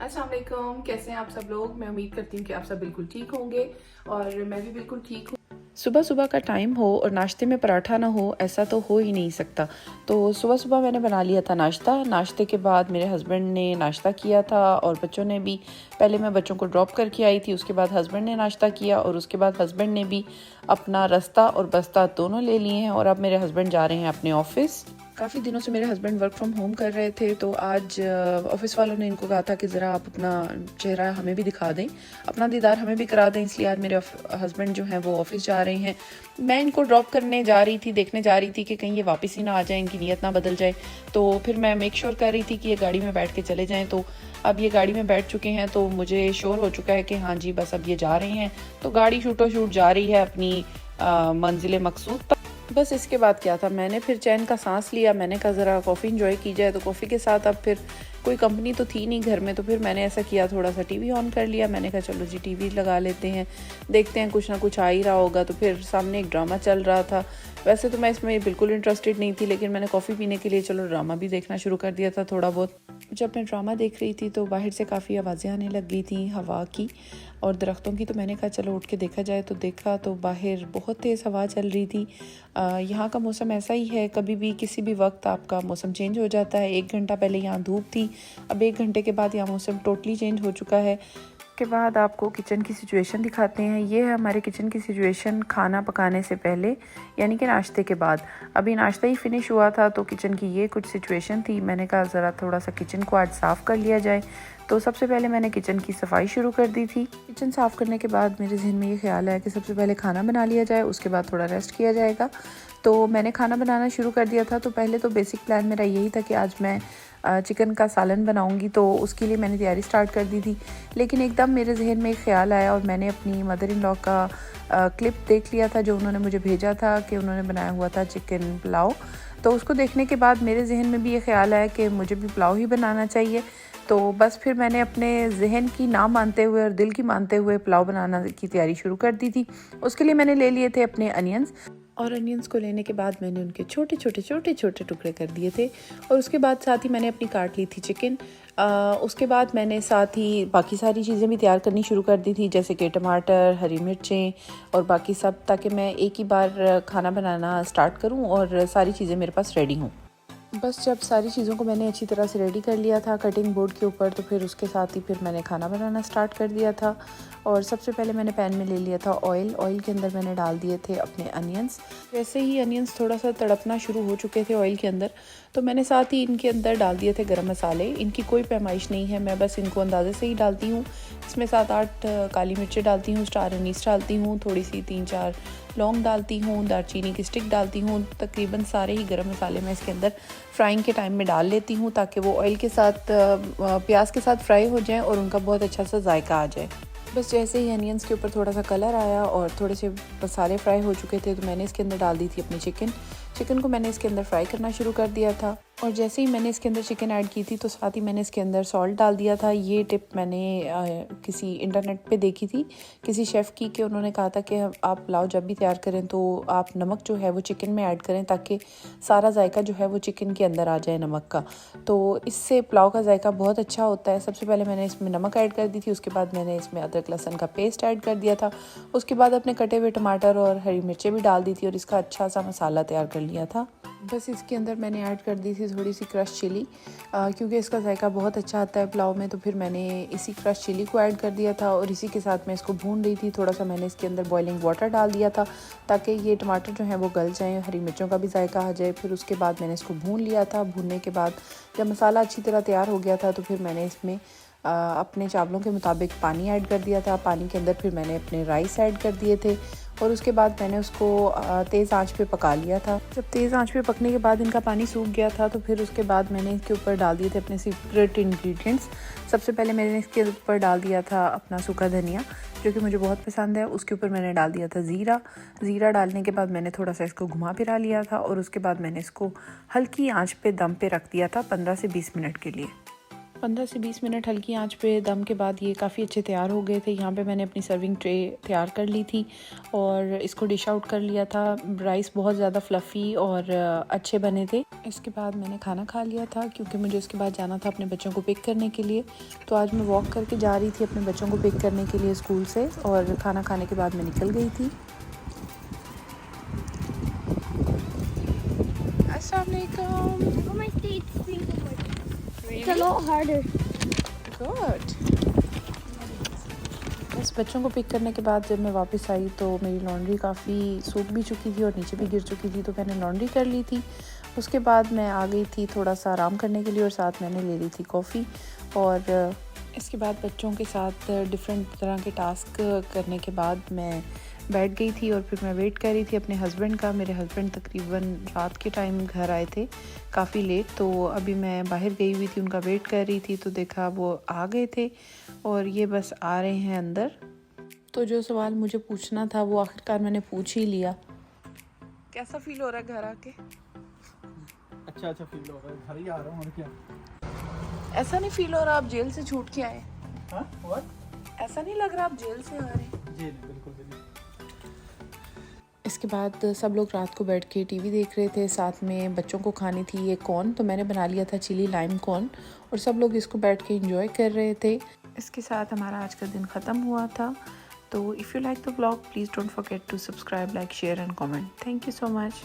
अस्सलाम वालेकुम, कैसे हैं आप सब लोग। मैं उम्मीद करती हूँ कि आप सब बिल्कुल ठीक होंगे और मैं भी बिल्कुल ठीक हूँ। सुबह सुबह का टाइम हो और नाश्ते में पराठा ना हो, ऐसा तो हो ही नहीं सकता। तो सुबह सुबह मैंने बना लिया था नाश्ता। नाश्ते के बाद मेरे हस्बैंड ने नाश्ता किया था और बच्चों ने भी। पहले मैं बच्चों को ड्रॉप करके आई थी, उसके बाद हस्बैंड ने नाश्ता किया और उसके बाद हस्बैंड ने भी अपना रास्ता और बस्ता दोनों ले लिए हैं और अब मेरे हस्बैंड जा रहे हैं अपने ऑफिस। काफ़ी दिनों से मेरे हस्बैंड वर्क फ्रॉम होम कर रहे थे, तो आज ऑफिस वालों ने इनको कहा था कि ज़रा आप अपना चेहरा हमें भी दिखा दें, अपना दीदार हमें भी करा दें, इसलिए आज मेरे हस्बैंड जो हैं वो ऑफिस जा रहे हैं। मैं इनको ड्रॉप करने जा रही थी, देखने जा रही थी कि कहीं ये वापस ही ना आ जाए, इनकी नीयत ना बदल जाए। तो फिर मैं मेक श्योर कर रही थी कि ये गाड़ी में बैठ के चले जाएँ। तो अब ये गाड़ी में बैठ चुके हैं, तो मुझे श्योर हो चुका है कि हाँ जी बस अब ये जा रहे हैं। तो गाड़ी शूटो शूट जा रही है अपनी मंजिल मकसूद पर। बस इसके बाद क्या था, मैंने फिर चैन का सांस लिया। मैंने कहा ज़रा कॉफ़ी इंजॉय की जाए। तो कॉफ़ी के साथ अब फिर कोई कंपनी तो थी नहीं घर में, तो फिर मैंने ऐसा किया, थोड़ा सा टीवी ऑन कर लिया। मैंने कहा चलो जी टीवी लगा लेते हैं, देखते हैं कुछ ना कुछ आ ही रहा होगा। तो फिर सामने एक ड्रामा चल रहा था। वैसे तो मैं इसमें बिल्कुल इंटरेस्टेड नहीं थी, लेकिन मैंने कॉफ़ी पीने के लिए चलो ड्रामा भी देखना शुरू कर दिया था थोड़ा बहुत। जब मैं ड्रामा देख रही थी तो बाहर से काफ़ी आवाज़ें आने लग गई थी हवा की और दरख्तों की। तो मैंने कहा चलो उठ के देखा जाए। तो देखा तो बाहर बहुत तेज़ हवा चल रही थी। यहाँ का मौसम ऐसा ही है, कभी भी किसी भी वक्त आपका मौसम चेंज हो जाता है। 1 घंटा पहले यहाँ धूप थी, अब 1 घंटे के बाद यहाँ मौसम टोटली चेंज हो चुका है। के बाद आपको किचन की सिचुएशन दिखाते हैं। ये है हमारे किचन की सिचुएशन खाना पकाने से पहले, यानी कि नाश्ते के बाद। अभी नाश्ता ही फिनिश हुआ था तो किचन की ये कुछ सिचुएशन थी। मैंने कहा ज़रा थोड़ा सा किचन को आज साफ़ कर लिया जाए। तो सबसे पहले मैंने किचन की सफाई शुरू कर दी थी। किचन साफ़ करने के बाद मेरे जहन में ये ख्याल आया कि सबसे पहले खाना बना लिया जाए, उसके बाद थोड़ा रेस्ट किया जाएगा। तो मैंने खाना बनाना शुरू कर दिया था। तो पहले तो बेसिक प्लान मेरा यही था कि आज मैं चिकन का सालन बनाऊंगी, तो उसके लिए मैंने तैयारी स्टार्ट कर दी थी। लेकिन एकदम मेरे जहन में एक ख़्याल आया और मैंने अपनी मदर इन लॉ का क्लिप देख लिया था जो उन्होंने मुझे भेजा था कि उन्होंने बनाया हुआ था चिकन पुलाव। तो उसको देखने के बाद मेरे जहन में भी ये ख्याल आया कि मुझे भी पुलाव ही बनाना चाहिए। तो बस फिर मैंने अपने जहन की ना मानते हुए और दिल की मानते हुए पुलाव बनाना की तैयारी शुरू कर दी थी। उसके लिए मैंने ले लिए थे अपने अनियंस, और अनियंस को लेने के बाद मैंने उनके छोटे छोटे छोटे छोटे टुकड़े कर दिए थे। और उसके बाद साथ ही मैंने अपनी काट ली थी चिकन। उसके बाद मैंने साथ ही बाकी सारी चीज़ें भी तैयार करनी शुरू कर दी थी, जैसे कि टमाटर, हरी मिर्चें और बाकी सब, ताकि मैं एक ही बार खाना बनाना स्टार्ट करूं और सारी चीज़ें मेरे पास रेडी हों। बस जब सारी चीज़ों को मैंने अच्छी तरह से रेडी कर लिया था कटिंग बोर्ड के ऊपर, तो फिर उसके साथ ही फिर मैंने खाना बनाना स्टार्ट कर दिया था। और सबसे पहले मैंने पैन में ले लिया था ऑयल। ऑयल के अंदर मैंने डाल दिए थे अपने अनियंस। वैसे ही अनियंस थोड़ा सा तड़पना शुरू हो चुके थे ऑयल के अंदर, तो मैंने साथ ही इनके अंदर डाल दिए थे गरम मसाले। इनकी कोई पैमाइश नहीं है, मैं बस इनको अंदाजे से ही डालती हूँ। इसमें 7-8 काली मिर्चें डालती हूँ, स्टार अनीस डालती हूँ, थोड़ी सी 3-4 लौंग डालती हूँ, दालचीनी की स्टिक डालती हूँ। तकरीबन सारे ही गरम मसाले मैं इसके अंदर फ्राइंग के टाइम में डाल लेती हूँ, ताकि वो ऑयल के साथ प्याज के साथ फ्राई हो जाएं और उनका बहुत अच्छा सा जायका आ जाए। बस जैसे ही अनियंस के ऊपर थोड़ा सा कलर आया और थोड़े से मसाले फ्राई हो चुके थे, तो मैंने इसके अंदर डाल दी थी अपनी चिकन को मैंने इसके अंदर फ्राई करना शुरू कर दिया था। और जैसे ही मैंने इसके अंदर चिकन ऐड की थी, तो साथ ही मैंने इसके अंदर सॉल्ट डाल दिया था। ये टिप मैंने किसी इंटरनेट पे देखी थी, किसी शेफ़ की, कि उन्होंने कहा था कि आप पुलाव जब भी तैयार करें तो आप नमक जो है वो चिकन में ऐड करें, ताकि सारा जायका जो है वो चिकन के अंदर आ जाए नमक का। तो इससे पुलाव का जायका बहुत अच्छा होता है। सबसे पहले मैंने इसमें नमक ऐड कर दी थी, उसके बाद मैंने इसमें अदरक लहसुन का पेस्ट ऐड कर दिया था। उसके बाद अपने कटे हुए टमाटर और हरी मिर्चें भी डाल दी थी और इसका अच्छा सा मसाला तैयार कर लिया था। बस इसके अंदर मैंने ऐड कर दी थी थोड़ी सी क्रश चिली, क्योंकि इसका जायका बहुत अच्छा आता है पुलाव में। तो फिर मैंने इसी क्रश चिली को ऐड कर दिया था और इसी के साथ मैं इसको भून रही थी। थोड़ा सा मैंने इसके अंदर बॉइलिंग वाटर डाल दिया था, ताकि ये टमाटर जो हैं वो गल जाएँ, हरी मिर्चों का भी जायका आ जाए। फिर उसके बाद मैंने इसको भून लिया था। भूनने के बाद जब मसाला अच्छी तरह तैयार हो गया था, तो फिर मैंने इसमें अपने चावलों के मुताबिक पानी ऐड कर दिया था। पानी के अंदर फिर मैंने अपने राइस ऐड कर दिए थे और उसके बाद मैंने उसको तेज़ आंच पे पका लिया था। जब तेज़ आंच पे पकने के बाद इनका पानी सूख गया था, तो फिर उसके बाद मैंने इसके ऊपर डाल दिए थे अपने सीक्रेट इंग्रेडिएंट्स। सबसे पहले मैंने इसके ऊपर डाल दिया था अपना सूखा धनिया, जो कि मुझे बहुत पसंद है। उसके ऊपर मैंने डाल दिया था ज़ीरा डालने के बाद मैंने थोड़ा सा इसको घुमा फिरा लिया था और उसके बाद मैंने इसको हल्की आँच पे दम पे रख दिया था 15 से 20 मिनट के लिए। 15 से 20 मिनट हल्की आंच पे दम के बाद ये काफ़ी अच्छे तैयार हो गए थे। यहाँ पे मैंने अपनी सर्विंग ट्रे तैयार कर ली थी और इसको डिश आउट कर लिया था। राइस बहुत ज़्यादा फ्लफ़ी और अच्छे बने थे। इसके बाद मैंने खाना खा लिया था क्योंकि मुझे उसके बाद जाना था अपने बच्चों को पिक करने के लिए। तो आज मैं वॉक करके जा रही थी अपने बच्चों को पिक करने के लिए स्कूल से, और खाना खाने के बाद मैं निकल गई थी। It's a lot harder. Good. बस बच्चों को पिक करने के बाद जब मैं वापस आई तो मेरी लॉन्ड्री काफ़ी सूख भी चुकी थी और नीचे भी गिर चुकी थी, तो मैंने लॉन्ड्री कर ली थी। उसके बाद मैं आ गई थी थोड़ा सा आराम करने के लिए और साथ मैंने ले ली थी कॉफ़ी। और इसके बाद बच्चों के साथ डिफरेंट तरह के टास्क करने के बाद मैं बैठ गई थी और फिर मैं वेट कर रही थी अपने हस्बैंड का। मेरे हस्बैंड तकरीबन रात के टाइम घर आए थे काफ़ी लेट, तो अभी मैं बाहर गई हुई थी, उनका वेट कर रही थी, तो देखा वो आ गए थे और ये बस आ रहे हैं अंदर। तो जो सवाल मुझे पूछना था वो आखिरकार मैंने पूछ ही लिया। कैसा फील हो रहा है घर आके? अच्छा फील हो रहा है, घर ही आ रहा हूँ और क्या। ऐसा नहीं फील हो रहा आप जेल से छूट के आए? हाँ, और ऐसा नहीं लग रहा आप जेल से आ रहे? जी नहीं, बिल्कुल भी नहीं। इसके बाद सब लोग रात को बैठ के टीवी देख रहे थे, साथ में बच्चों को खानी थी ये कॉर्न, तो मैंने बना लिया था चिली लाइम कॉर्न और सब लोग इसको बैठ के एंजॉय कर रहे थे। इसके साथ हमारा आज का दिन ख़त्म हुआ था। तो if you like the vlog please don't forget to subscribe, like, share and comment. Thank you so much.